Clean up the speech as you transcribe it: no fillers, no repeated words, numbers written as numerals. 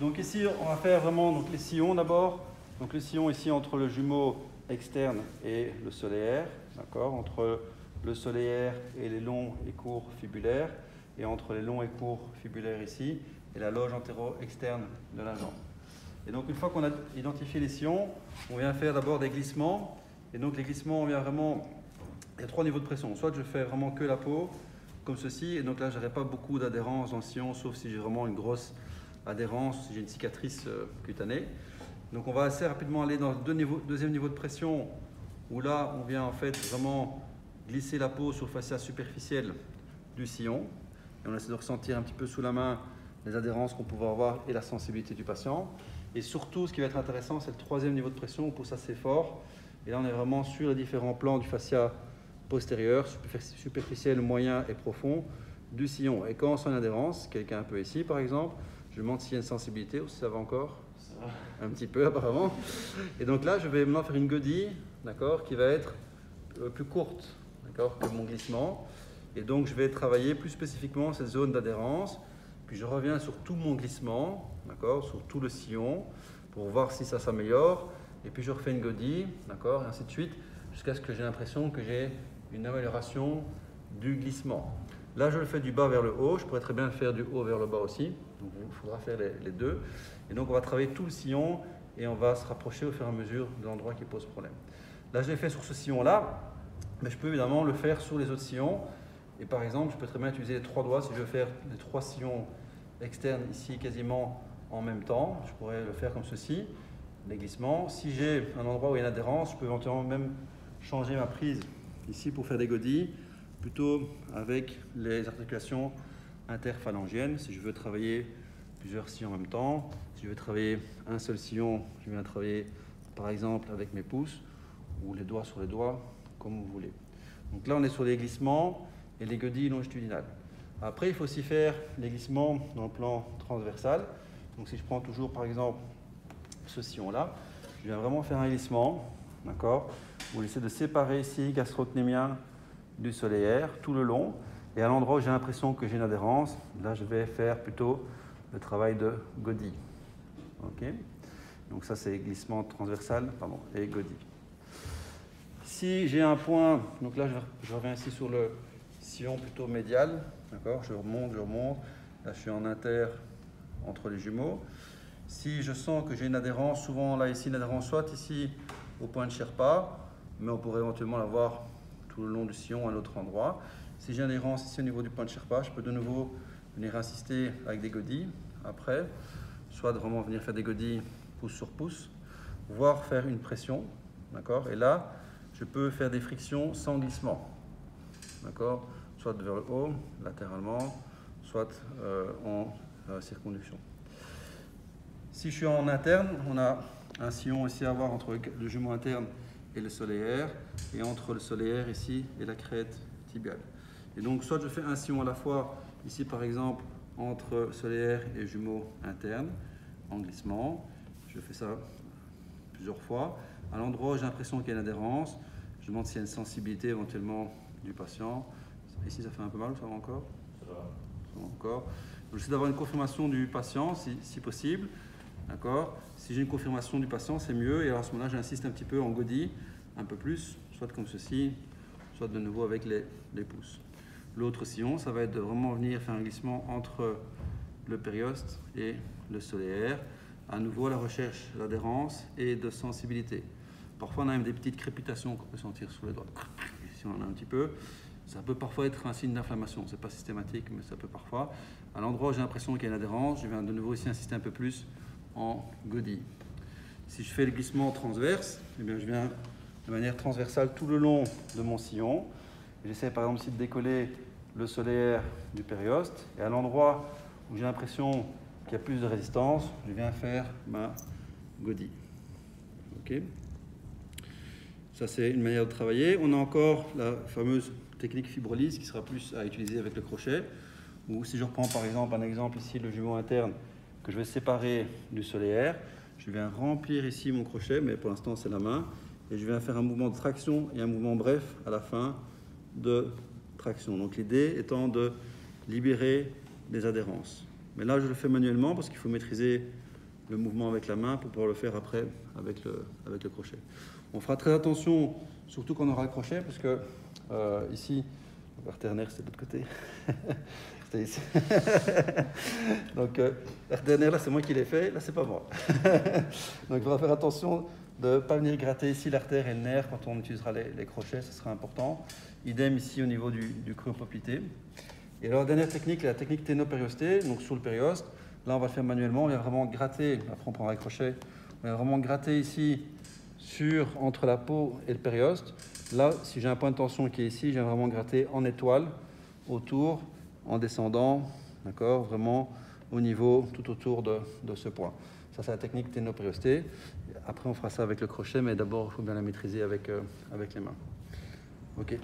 Donc ici, on va faire vraiment donc, les sillons d'abord. Donc le sillon ici entre le jumeau externe et le solaire, d'accord, entre le solaire et les longs et courts fibulaires, et entre les longs et courts fibulaires ici, et la loge antéro-externe de la jambe. Et donc une fois qu'on a identifié les sillons, on vient faire d'abord des glissements. Et donc les glissements, on vient vraiment... Il y a 3 niveaux de pression. Soit je fais vraiment que la peau, comme ceci, et donc là, je n'aurai pas beaucoup d'adhérence dans le sillon, sauf si j'ai vraiment une grosse adhérence, si j'ai une cicatrice cutanée. Donc on va assez rapidement aller dans le deuxième niveau de pression, où là, on vient en fait vraiment glisser la peau sur le fascia superficiel du sillon. Et on essaie de ressentir un petit peu sous la main les adhérences qu'on peut avoir et la sensibilité du patient. Et surtout, ce qui va être intéressant, c'est le troisième niveau de pression, on pousse assez fort. Et là, on est vraiment sur les différents plans du fascia postérieur, superficiel, moyen et profond du sillon. Et quand on sent une adhérence, quelqu'un un peu ici par exemple, je lui demande s'il y a une sensibilité ou si ça va encore. Ça va. Un petit peu apparemment. Et donc là, je vais maintenant faire une godille, d'accord, qui va être plus courte, d'accord, que mon glissement. Et donc, je vais travailler plus spécifiquement cette zone d'adhérence. Puis je reviens sur tout mon glissement, d'accord, sur tout le sillon, pour voir si ça s'améliore. Et puis je refais une godille, d'accord, et ainsi de suite, jusqu'à ce que j'ai l'impression que j'ai une amélioration du glissement. Là, je le fais du bas vers le haut. Je pourrais très bien le faire du haut vers le bas aussi. Donc, il faudra faire les deux. Et donc, on va travailler tout le sillon et on va se rapprocher au fur et à mesure de l'endroit qui pose problème. Là, je l'ai fait sur ce sillon-là, mais je peux évidemment le faire sur les autres sillons. Et par exemple, je peux très bien utiliser les 3 doigts si je veux faire les 3 sillons externes ici quasiment en même temps. Je pourrais le faire comme ceci, les glissements. Si j'ai un endroit où il y a une adhérence, je peux éventuellement même changer ma prise ici pour faire des godilles, plutôt avec les articulations interphalangiennes. Si je veux travailler plusieurs sillons en même temps, si je veux travailler un seul sillon, je viens travailler par exemple avec mes pouces ou les doigts sur les doigts, comme vous voulez. Donc là, on est sur les glissements et les godilles longitudinales. Après, il faut aussi faire les glissements dans le plan transversal. Donc si je prends toujours par exemple ce sillon-là, je viens vraiment faire un glissement, d'accord, où j'essaie de séparer ici gastrocnémien du solaire tout le long. Et à l'endroit où j'ai l'impression que j'ai une adhérence, là je vais faire plutôt le travail de godille. Okay, donc ça c'est glissement transversal et godille. Si j'ai un point, donc là je reviens ici sur le sillon plutôt médial, d'accord, je remonte, là je suis en inter entre les jumeaux. Si je sens que j'ai une adhérence, souvent là ici une adhérence soit ici au point de Sherpa, mais on pourrait éventuellement l'avoir tout le long du sillon à un autre endroit. Si j'ai une adhérence ici au niveau du point de Sherpa, je peux de nouveau venir insister avec des godilles après, soit de vraiment venir faire des godilles pouce sur pouce, voire faire une pression, d'accord. Et là, je peux faire des frictions sans glissement, d'accord, soit vers le haut, latéralement, soit en circonduction. Si je suis en interne, on a un sillon ici à voir entre le jumeau interne et le solaire, et entre le solaire ici et la crête tibiale. Et donc, soit je fais un sillon à la fois, ici par exemple, entre solaire et jumeau interne, en glissement. Je fais ça plusieurs fois. À l'endroit où j'ai l'impression qu'il y a une adhérence, je demande s'il y a une sensibilité éventuellement du patient. Ici, ça fait un peu mal, ça va encore? Ça va encore. J'essaie d'avoir une confirmation du patient, si possible. D'accord. Si j'ai une confirmation du patient, c'est mieux. Et alors à ce moment-là, j'insiste un petit peu en godille, un peu plus, soit comme ceci, soit de nouveau avec les pouces. L'autre sillon, ça va être de vraiment venir faire un glissement entre le périoste et le solaire. À nouveau, à la recherche d'adhérence et de sensibilité. Parfois, on a même des petites crépitations qu'on peut sentir sur les doigts. Si on en a un petit peu, ça peut parfois être un signe d'inflammation. Ce n'est pas systématique, mais ça peut parfois. À l'endroit où j'ai l'impression qu'il y a une adhérence, je viens de nouveau ici insister un peu plus en godille. Si je fais le glissement transverse, eh bien, je viens de manière transversale tout le long de mon sillon. J'essaie par exemple ici de décoller le solaire du périoste. Et à l'endroit où j'ai l'impression qu'il y a plus de résistance, je viens faire ma godille. Okay. Ça, c'est une manière de travailler. On a encore la fameuse technique fibrolyse qui sera plus à utiliser avec le crochet. Ou si je reprends par exemple un exemple ici, le jumeau interne, que je vais séparer du solaire, je viens remplir ici mon crochet, mais pour l'instant c'est la main, et je viens faire un mouvement de traction et un mouvement bref à la fin de traction. Donc l'idée étant de libérer les adhérences. Mais là je le fais manuellement parce qu'il faut maîtriser le mouvement avec la main pour pouvoir le faire après avec le crochet. On fera très attention, surtout quand on aura le crochet, parce que ici, Arterner, c'est de l'autre côté. C'était ici. Donc, Arterner, là, c'est moi qui l'ai fait, là, c'est pas moi. Donc, il faudra faire attention de ne pas venir gratter ici l'artère et le nerf quand on utilisera les crochets, ce sera important. Idem ici au niveau du creux poplité. Et alors, la dernière technique, la technique ténopériostée, donc sur le périoste. Là, on va le faire manuellement, on vient vraiment gratter, après on prendra le crochet, on vient vraiment gratter ici entre la peau et le périoste. Là, si j'ai un point de tension qui est ici, je viens vraiment gratter en étoile autour, en descendant, d'accord, vraiment au niveau, tout autour de ce point. Ça, c'est la technique ténopériostée. Après, on fera ça avec le crochet, mais d'abord, il faut bien la maîtriser avec les mains. OK.